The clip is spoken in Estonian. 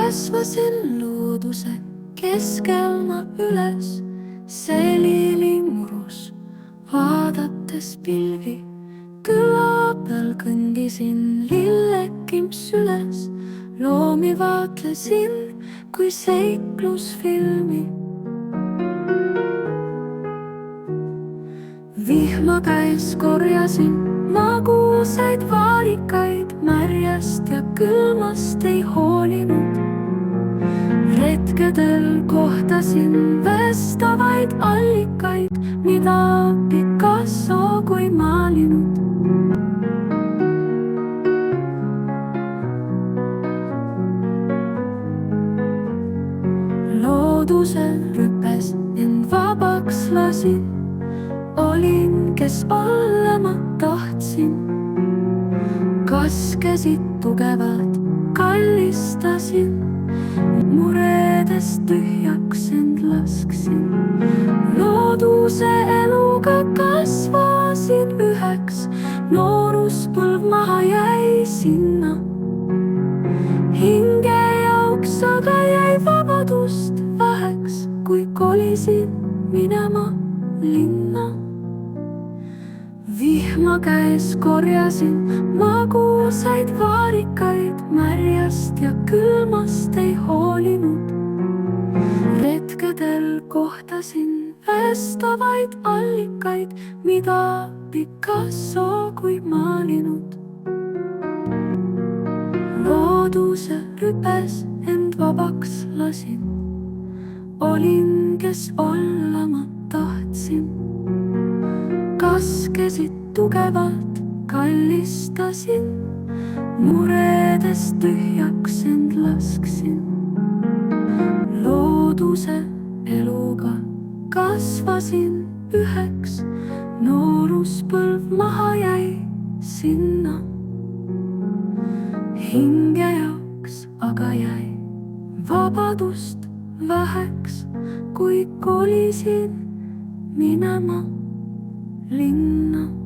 kasvasin looduse keskel ma üles, see liilimurus, vaadates pilvi. Küla peal kõndisin lillekimps üles, loomi vaatlesin kui seiklusfilmi. Vihma käes korjasin magusaid vaarikaid, märjast ja külmast ei hoolinud. Retkedel kohtasin vestavaid allikaid, mida Picasso kui maalinud. Looduse rüpes end vabaks lasin, olin, kes olla ma tahtsin. Kaskesid tugevad kallistasin, muredest tühjaks end lasksin. Looduse eluga kasvasin üheks, nooruspõlv maha jäi sinna. Hinge jaoks aga jäi vabadust väheks, kui kolisin minema linna. Vihma käes korjasin magusaid vaarikaid, märjast ja külmast ei hoolinud. Retkedel kohtasin vestavaid allikaid, mida Picasso kui maalinud. Looduse rüpes end vabaks lasin, olin, kes olla ma tahtsin. Kaskesid tugevad kallistasin, muredest tühjaks end lasksin. Looduse eluga kasvasin üheks, nooruspõlv maha jäi sinna. Hinge jaoks aga jäi vabadust väheks, kui kolisin minema linna.